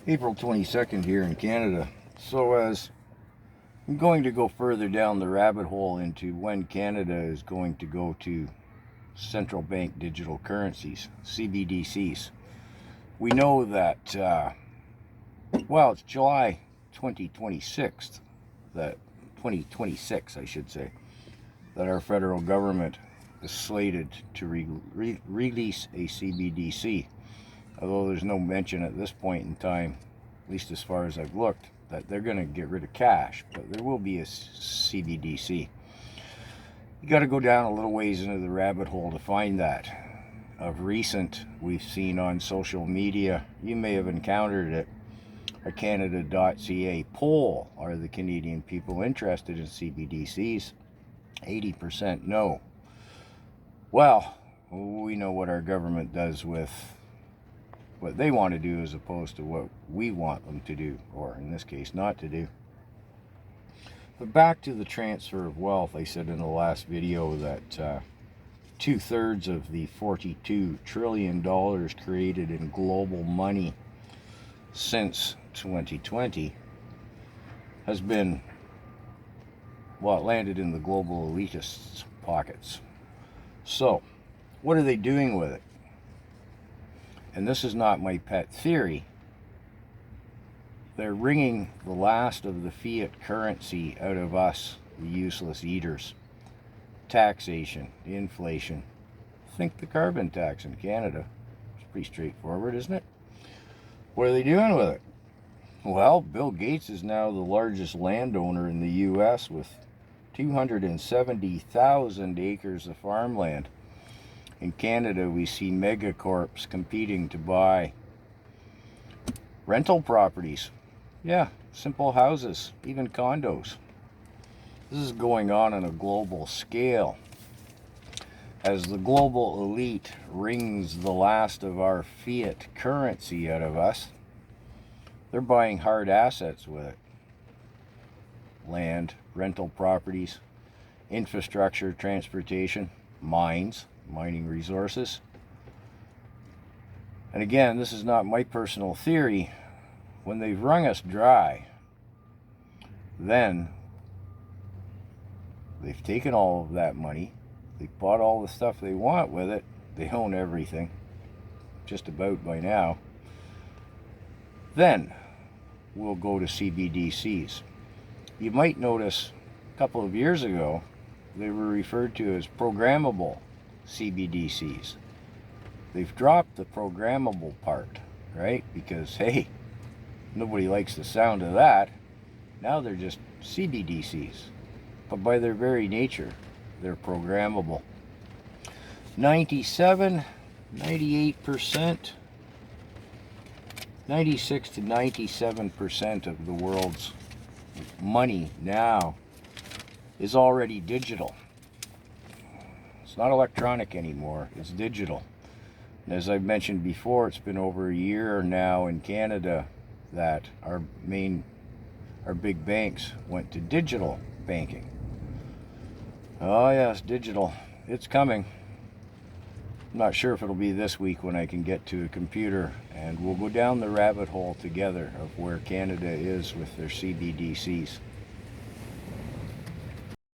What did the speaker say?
April 22nd here in Canada. So as I'm going to go further down the rabbit hole into when Canada is going to go to central bank digital currencies, CBDCs. We know that, it's July 2026, that 2026 I should say, that our federal government is slated to release a CBDC. Although there's no mention at this point in time, at least as far as I've looked, that they're going to get rid of cash, but there will be a CBDC. You got to go down a little ways into the rabbit hole to find that. Of recent, we've seen on social media, you may have encountered it, a Canada.ca poll. Are the Canadian people interested in CBDCs? 80% no. Well, we know what our government does with what they want to do as opposed to what we want them to do, or in this case, not to do. But back to the transfer of wealth, I said in the last video that 2/3 of the $42 trillion created in global money since 2020 has been, well, it landed in the global elitists' pockets. So, what are they doing with it? And this is not my pet theory. They're wringing the last of the fiat currency out of us, the useless eaters. Taxation, inflation. Think the carbon tax in Canada. It's pretty straightforward, isn't it? What are they doing with it? Well, Bill Gates is now the largest landowner in the U.S. with 270,000 acres of farmland. In Canada, we see megacorps competing to buy rental properties. Yeah, simple houses, even condos. This is going on a global scale. As the global elite wrings the last of our fiat currency out of us, they're buying hard assets with it. Land, rental properties, infrastructure, transportation, mines, mining resources. And again, this is not my personal theory. When they've wrung us dry, then they've taken all of that money, they've bought all the stuff they want with it, they own everything, just about by now. Then we'll go to CBDCs. You might notice a couple of years ago, they were referred to as programmable CBDCs. They've dropped the programmable part, right? Because, hey, nobody likes the sound of that. Now they're just CBDCs. But by their very nature, they're programmable. 97, 98%, 96 to 97% of the world's money now is already digital. It's not electronic anymore, it's digital. And as I've mentioned before, it's been over a year now in Canada that our big banks went to digital banking. Oh yes, digital. It's coming. I'm not sure if it'll be this week when I can get to a computer, and we'll go down the rabbit hole together of where Canada is with their CBDCs.